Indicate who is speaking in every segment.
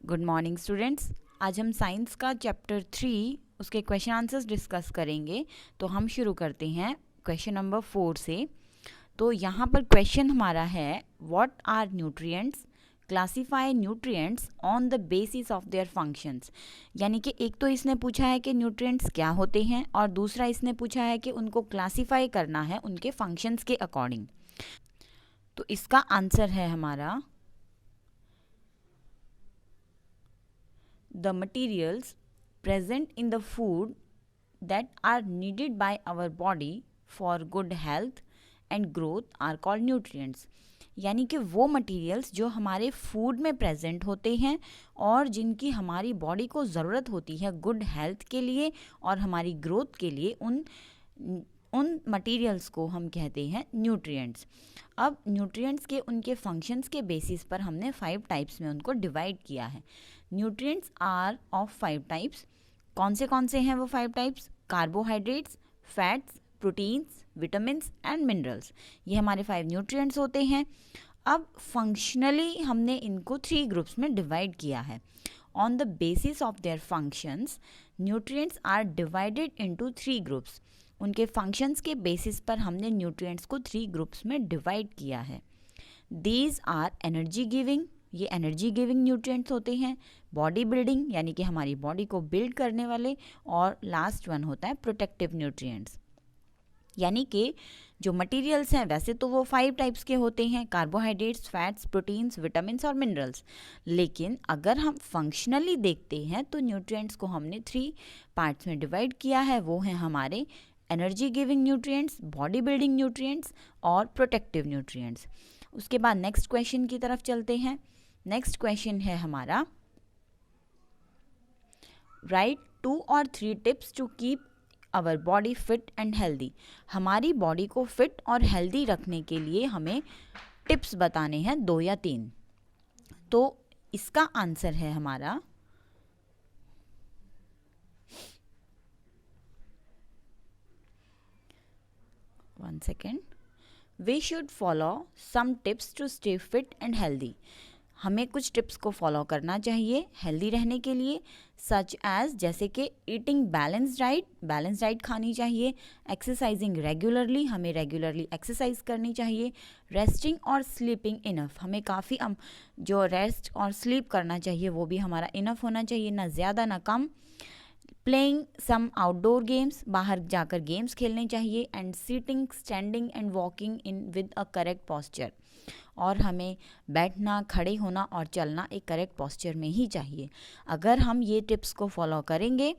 Speaker 1: Good morning students. आज हम science का चैप्टर 3 उसके क्वेश्चन आंसर्स डिस्कस करेंगे। तो हम शुरू करते हैं क्वेश्चन नंबर 4 से। तो यहाँ पर क्वेश्चन हमारा है, what are nutrients, classify nutrients on the basis of their functions. यानी कि एक तो इसने पूछा है कि न्यूट्रिएंट्स क्या होते हैं, और दूसरा इसने पूछा है कि उनको क्लासीफाई करना है उनके फंक्शंस के अकॉर्डिंग। तो इसका आंसर है हमारा, the materials present in the food that are needed by our body for good health and growth are called nutrients। यानी कि वो मटेरियल्स जो हमारे फूड में प्रेजेंट होते हैं और जिनकी हमारी बॉडी को ज़रूरत होती है गुड हेल्थ के लिए और हमारी ग्रोथ के लिए, उन मटेरियल्स को हम कहते हैं न्यूट्रिएंट्स। अब न्यूट्रिएंट्स के उनके फंक्शंस के बेसिस पर हमने 5 टाइप्स में उनको डिवाइड किया है। Nutrients are of 5 types. कौन से हैं वो 5 types? Carbohydrates, fats, proteins, vitamins and minerals. ये हमारे 5 न्यूट्रिएंट्स होते हैं। अब फंक्शनली हमने इनको 3 ग्रुप्स में डिवाइड किया है। On the basis of their functions nutrients are divided into 3 groups. उनके फंक्शंस के बेसिस पर हमने न्यूट्रिएंट्स को 3 ग्रुप्स में डिवाइड किया है। दीज आर एनर्जी गिविंग, ये एनर्जी गिविंग न्यूट्रिएंट्स होते हैं। बॉडी बिल्डिंग, यानी कि हमारी बॉडी को बिल्ड करने वाले। और लास्ट वन होता है प्रोटेक्टिव न्यूट्रिएंट्स। यानी कि जो मटेरियल्स हैं वैसे तो वो 5 टाइप्स के होते हैं, कार्बोहाइड्रेट्स, फैट्स, प्रोटीन्स, विटामिन्स और मिनरल्स। लेकिन अगर हम फंक्शनली देखते हैं तो न्यूट्रिएंट्स को हमने 3 पार्ट्स में डिवाइड किया है। वो हैं हमारे energy giving nutrients, body building nutrients और प्रोटेक्टिव न्यूट्रिएंट्स। उसके बाद नेक्स्ट क्वेश्चन की तरफ चलते हैं। नेक्स्ट क्वेश्चन है हमारा, राइट 2 और 3 tips to keep our body fit and healthy. हमारी बॉडी को फिट और हेल्दी रखने के लिए हमें टिप्स बताने हैं 2 या 3। तो इसका आंसर है हमारा, one second, we should follow some tips to stay fit and healthy. हमें कुछ टिप्स को फॉलो करना चाहिए हेल्दी रहने के लिए, सच एज जैसे कि ईटिंग बैलेंस डाइट खानी चाहिए, एक्सरसाइजिंग रेगुलरली, हमें रेगुलरली एक्सरसाइज करनी चाहिए, रेस्टिंग और स्लीपिंग इनफ, हमें काफ़ी जो रेस्ट और स्लीप करना चाहिए वो भी हमारा इनफ होना चाहिए, ना ज़्यादा ना कम। प्लेइंग सम आउटडोर गेम्स, बाहर जाकर गेम्स खेलने चाहिए। And sitting, standing and walking in with a correct posture, और हमें बैठना, खड़े होना और चलना एक करेक्ट पॉस्चर में ही चाहिए। अगर हम ये टिप्स को फॉलो करेंगे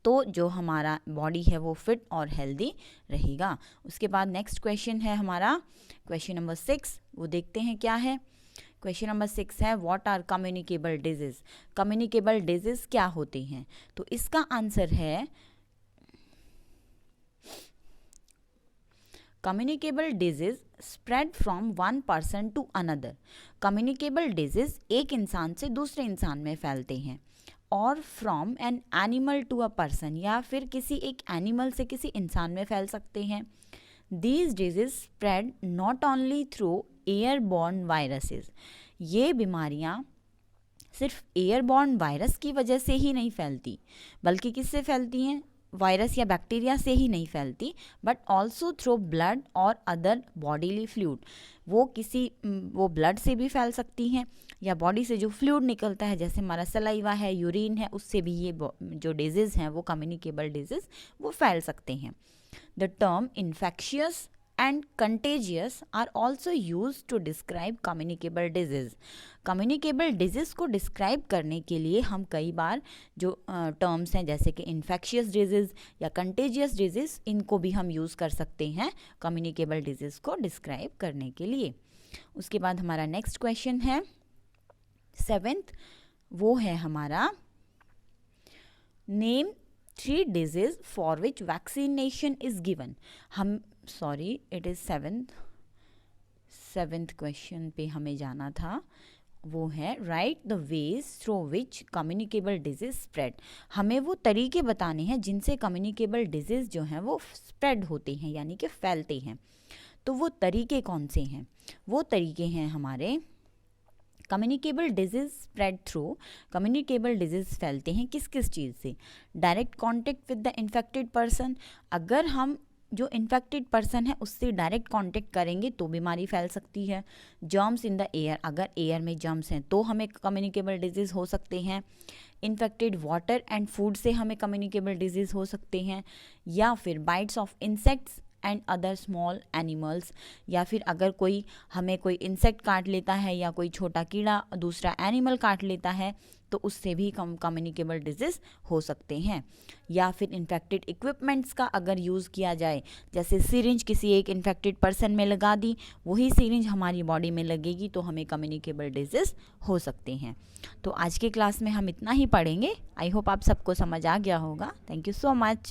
Speaker 1: तो जो हमारा बॉडी है वो फिट और हेल्दी रहेगा। उसके बाद नेक्स्ट क्वेश्चन है हमारा क्वेश्चन नंबर 6। वो देखते हैं क्या है। क्वेश्चन नंबर 6 है, what are communicable disease. Communicable disease क्या होते हैं? तो इसका आंसर है, communicable disease spread from one person to another. Communicable disease एक इंसान से दूसरे इंसान में फैलते हैं, और from an animal to a person, या फिर किसी एक एनिमल से किसी इंसान में फैल सकते हैं। These disease spread not only through airborne viruses. ये बीमारियाँ सिर्फ एयरबॉर्न वायरस की वजह से ही नहीं फैलती, बल्कि किससे फैलती हैं? वायरस या बैक्टीरिया से ही नहीं फैलती, बट ऑल्सो थ्रू ब्लड और अदर बॉडीली फ्लूइड। वो ब्लड से भी फैल सकती हैं, या बॉडी से जो फ्लूइड निकलता है जैसे हमारा सलाइवा है, यूरिन है, उससे भी ये जो डिजीज़ हैं वो कम्युनिकेबल डिजीज़ वो फैल सकते हैं। The term infectious and contagious are also used to describe communicable disease। communicable disease को डिस्क्राइब करने के लिए हम कई बार जो टर्म्स हैं जैसे कि infectious disease या contagious disease, इनको भी हम यूज़ कर सकते हैं communicable disease को डिस्क्राइब करने के लिए। उसके बाद हमारा नेक्स्ट क्वेश्चन है 7th। वो है हमारा, name 3 disease for which vaccination is given। It is 7th question पे हमें जाना था। वो है, right the ways through which communicable disease spread. हमें वो तरीके बताने हैं जिनसे कम्युनिकेबल डिजीज़ जो हैं वो स्प्रेड होते हैं, यानी कि फैलते हैं। तो वो तरीके कौन से हैं? वो तरीके हैं हमारे communicable disease spread through, communicable disease फैलते हैं किस किस चीज़ से? Direct contact with the infected person, अगर हम जो इन्फेक्टेड पर्सन है उससे डायरेक्ट कांटेक्ट करेंगे तो बीमारी फैल सकती है। जर्म्स इन द एयर, अगर एयर में जर्म्स हैं तो हमें कम्युनिकेबल डिजीज़ हो सकते हैं। इन्फेक्टेड वाटर एंड फूड से हमें कम्युनिकेबल डिजीज़ हो सकते हैं। या फिर bytes of insects and other small animals, या फिर अगर हमें कोई इंसेक्ट काट लेता है या कोई छोटा कीड़ा दूसरा एनिमल काट लेता है तो उससे भी कम्युनिकेबल डिजीज़ हो सकते हैं। या फिर इन्फेक्टेड इक्विपमेंट्स का अगर यूज़ किया जाए, जैसे सिरिंज किसी एक इन्फेक्टेड पर्सन में लगा दी, वही सिरिंज हमारी बॉडी में लगेगी तो हमें कम्युनिकेबल डिजीज़ हो सकते हैं। तो आज के क्लास में हम इतना ही पढ़ेंगे। आई होप आप सबको समझ आ गया होगा। Thank you so much.